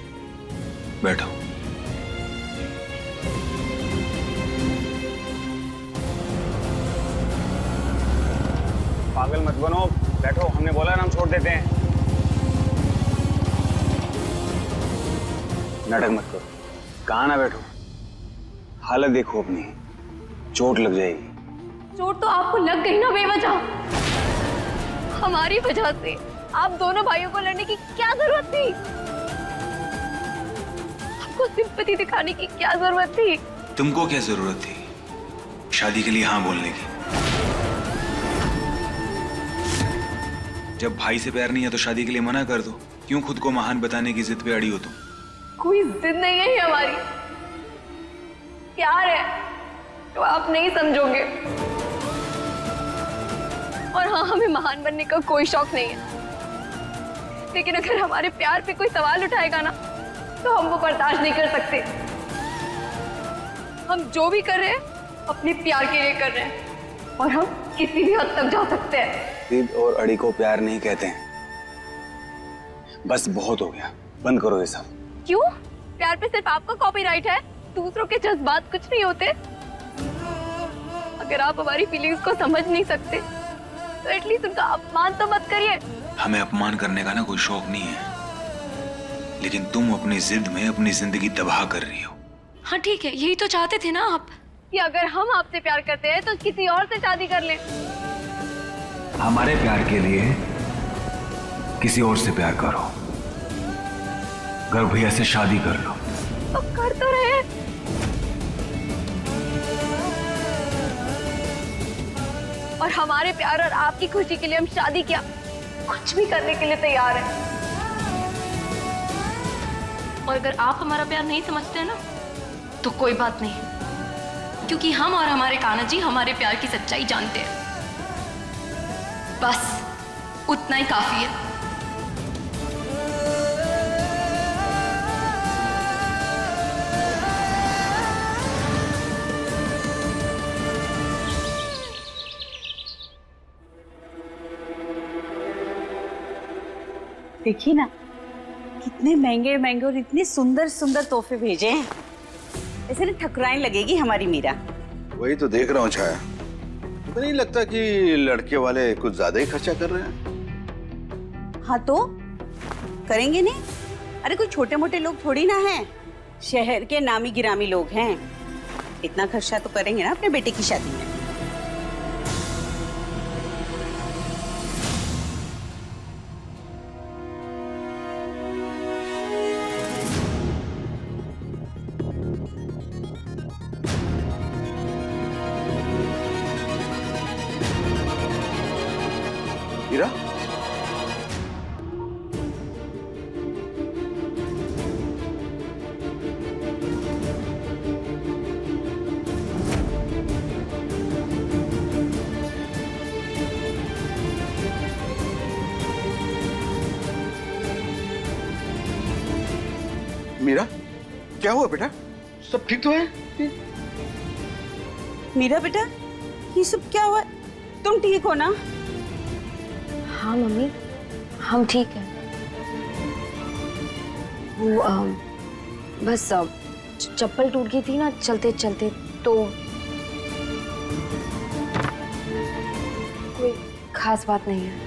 बैठो। पागल मत बनो, बैठो। हमने बोला ना हम छोड़ देते हैं। नाटक मत करो, कहाँ ना बैठो। हालत देखो अपनी, चोट लग जाएगी। चोट तो आपको लग गई ना बेवजह। हमारी वजह से आप दोनों भाइयों को लड़ने की क्या जरूरत थी? आपको सिंपैथी दिखाने की क्या जरूरत थी? तुमको क्या जरूरत थी शादी के लिए हाँ बोलने की? जब भाई से प्यार नहीं है तो शादी के लिए मना कर दो। क्यों खुद को महान बताने की जिद पे अड़ी हो तुम? कोई जिद नहीं है ये हमारी, प्यार है तो आप नहीं समझोगे। और हाँ, हमें महान बनने का कोई शौक नहीं है, लेकिन अगर हमारे प्यार पे कोई सवाल उठाएगा ना तो हम वो बर्दाश्त नहीं कर सकते। हम जो भी कर रहे हैं अपने प्यार के लिए कर रहे हैं, और हम किसी भी हद तक जा सकते हैं। जिद और अड़ी को प्यार नहीं कहते हैं। बस बहुत हो गया, बंद करो ये सब। क्यों? प्यार पे सिर्फ आपका कॉपीराइट है, दूसरों के जज्बात कुछ नहीं होते। अगर आप हमारी फीलिंग्स को समझ नहीं सकते तो एटलीस्ट उनका अपमान तो मत करिए। हमें अपमान करने का ना कोई शौक नहीं है, लेकिन तुम अपनी जिद में अपनी जिंदगी तबाह कर रही हो। हाँ ठीक है, यही तो चाहते थे ना आप, कि अगर हम आपसे प्यार करते हैं तो किसी और से शादी कर लें। हमारे प्यार के लिए किसी और से प्यार करो, गर्ग भैया से शादी कर लो। तो कर तो रहे। और हमारे प्यार और आपकी खुशी के लिए हम शादी क्या कुछ भी करने के लिए तैयार हैं। और अगर आप हमारा प्यार नहीं समझते हैं ना तो कोई बात नहीं, क्योंकि हम और हमारे कान्हा जी हमारे प्यार की सच्चाई जानते हैं। बस उतना ही काफी है। देखिए ना कितने महंगे महंगे और इतने सुंदर सुंदर तोहफे भेजे हैं। ऐसे ना ठकुराइन लगेगी हमारी मीरा। वही तो देख रहा हूँ छाया, तो नहीं लगता कि लड़के वाले कुछ ज्यादा ही खर्चा कर रहे हैं? हाँ तो करेंगे नहीं? अरे कोई छोटे मोटे लोग थोड़ी ना हैं, शहर के नामी गिरामी लोग हैं। इतना खर्चा तो करेंगे ना अपने बेटे की शादी में। हीरा, मीरा, क्या हुआ बेटा? सब ठीक तो है? मीरा बेटा, ये सब क्या हुआ? तुम ठीक हो ना? हाँ मम्मी, हम ठीक हैं। वो बस चप्पल टूट गई थी ना चलते चलते, तो कोई खास बात नहीं है।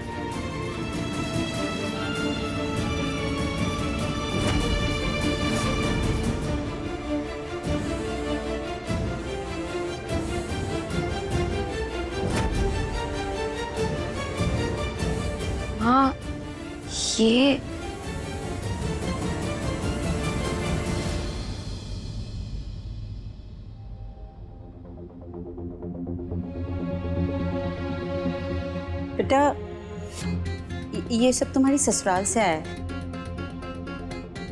हाँ, ये बेटा, ये सब तुम्हारी ससुराल से आया है,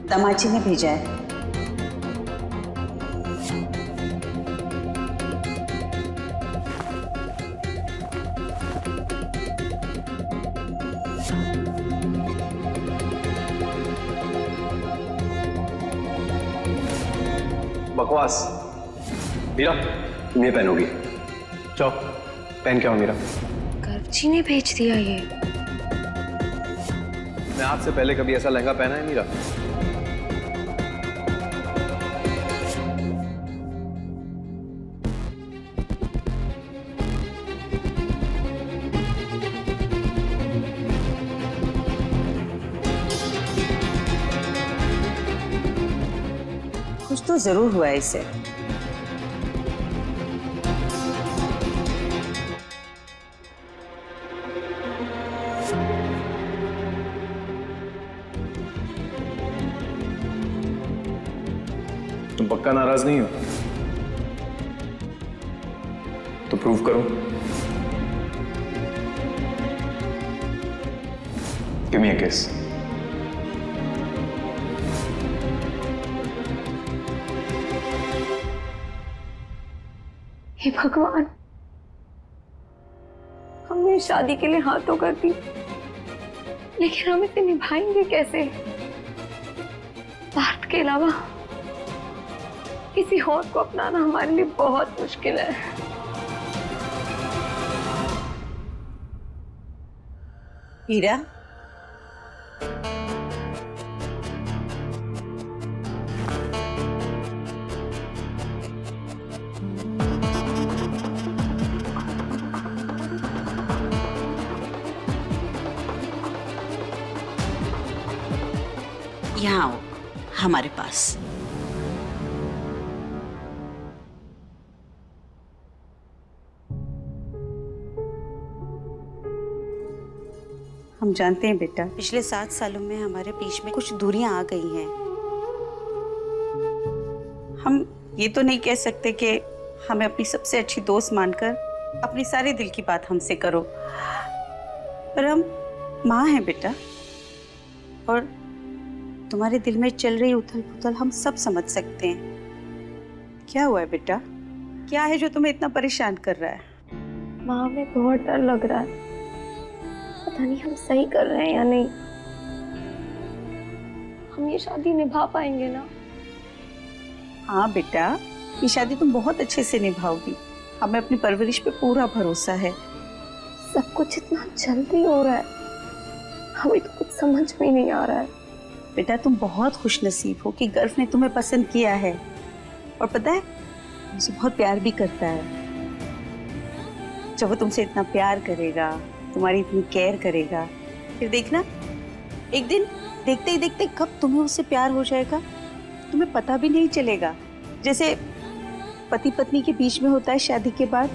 दामाद जी ने भेजा है। बकवास। मीरा तुम ये पहनोगी, जाओ पहन के आओ। मीरा गर्व जी ने भेज दिया ये। मैं आपसे पहले कभी ऐसा लहंगा पहना है मीरा? कुछ तो जरूर हुआ है इसे। तुम पक्का नाराज नहीं हो? तो प्रूव करो। गिव मी अ किस। हे भगवान, हमने शादी के लिए हाँ तो कर दी, लेकिन हम इसे निभाएंगे कैसे? पार्थ के अलावा किसी और को अपनाना हमारे लिए बहुत मुश्किल है। हीरा, यहाँ आओ हमारे पास। हम जानते हैं बेटा, पिछले 7 सालों में हमारे बीच में कुछ दूरियां आ गई हैं। हम ये तो नहीं कह सकते कि हमें अपनी सबसे अच्छी दोस्त मानकर अपनी सारे दिल की बात हमसे करो, पर हम माँ हैं बेटा, और तुम्हारे दिल में चल रही उथल पुथल हम सब समझ सकते हैं। क्या हुआ है बेटा? क्या है जो तुम्हें इतना परेशान कर रहा है? माँ, हमें बहुत डर लग रहा है। पता नहीं हम सही कर रहे हैं या नहीं। हम ये शादी निभा पाएंगे ना? हाँ बेटा, ये शादी तुम बहुत अच्छे से निभाओगी। हमें अपनी परवरिश पे पूरा भरोसा है। सब कुछ इतना जल्दी हो रहा है, हमें तो कुछ समझ में नहीं आ रहा है। बेटा, तुम बहुत खुशनसीब हो कि गर्व ने तुम्हें पसंद किया है, और पता है मुझसे बहुत प्यार भी करता है। जब वो तुमसे इतना प्यार करेगा, तुम्हारी इतनी केयर करेगा, फिर देखना एक दिन देखते ही देखते कब तुम्हें उससे प्यार हो जाएगा, तुम्हें पता भी नहीं चलेगा। जैसे पति पत्नी के बीच में होता है शादी के बाद।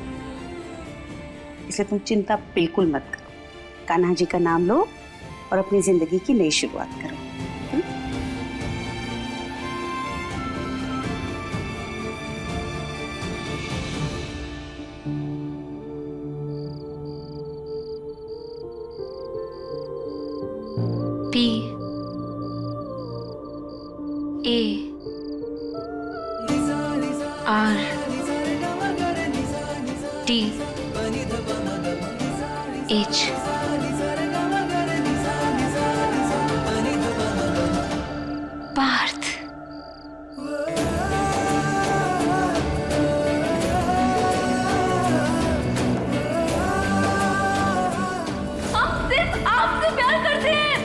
इसलिए तुम चिंता बिल्कुल मत करो। कान्हा जी का नाम लो और अपनी जिंदगी की नई शुरुआत करो। P A R T H Partha. हम सिर्फ आपसे प्यार करते हैं।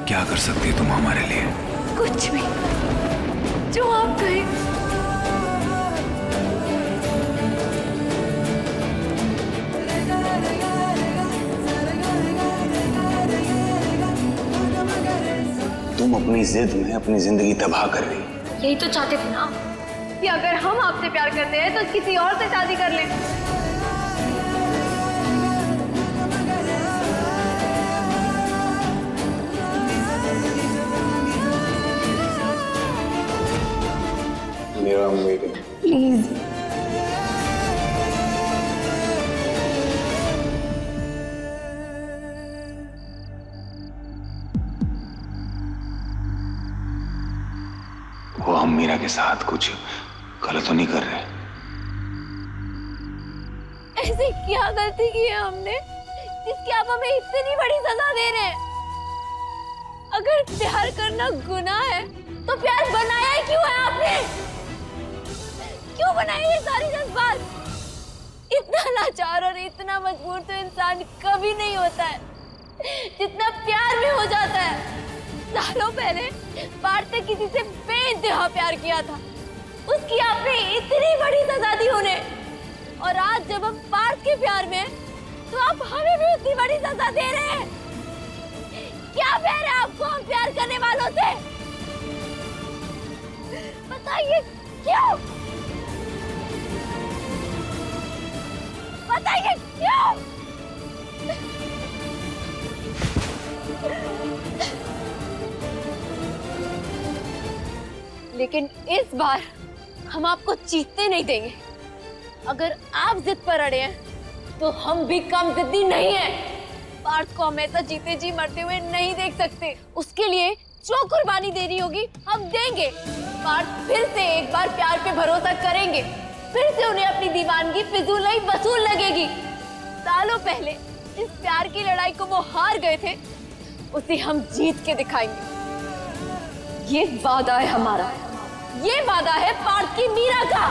क्या कर सकती है तुम हमारे लिए? कुछ भी, जो आप कहें। तुम अपनी जिद में अपनी जिंदगी तबाह कर रही। यही तो चाहते थे ना कि अगर हम आपसे प्यार करते हैं तो किसी और से शादी कर लें। मेरा वेटिंग। प्लीज। वो हम मीरा के साथ कुछ गलत तो नहीं कर रहे? ऐसे क्या गलती की है हमने जिसकी आप हमें इतनी बड़ी सजा दे रहे हैं? अगर प्यार करना गुनाह है तो प्यार बनाया ही क्यों है आपने? क्यों बनाए ये सारे जज्बात? इतना लाचार और इतना मजबूर तो इंसान कभी नहीं होता है जितना प्यार में हो जाता है। सालों पहले पार्थ ने किसी से बेइंतहा प्यार किया था, उसकी आपने इतनी बड़ी सजा दी उन्हें, और आज जब हम पार्थ के प्यार में हैं, तो आप हमें भी उतनी बड़ी सजा दे रहे हैं। क्या प्यार है आपको हम प्यार करने वालों से? बताइए क्यों? बताइए क्यों? लेकिन इस बार हम आपको जीतने नहीं देंगे। अगर आप जिद पर अड़े हैं तो हम भी कम जिद्दी नहीं हैं। पार्थ को हमेशा जीते जी मरते हुए नहीं देख सकते। उसके लिए जो कुर्बानी देनी होगी हम देंगे। पार्थ फिर से एक बार प्यार पे भरोसा करेंगे, फिर से उन्हें अपनी दीवानगी फिजूल नहीं वसूल लगेगी। सालों पहले जिस प्यार की लड़ाई को वो हार गए थे, उसे हम जीत के दिखाएंगे। ये वादा है हमारा, ये वादा है पार्थ की मीरा का।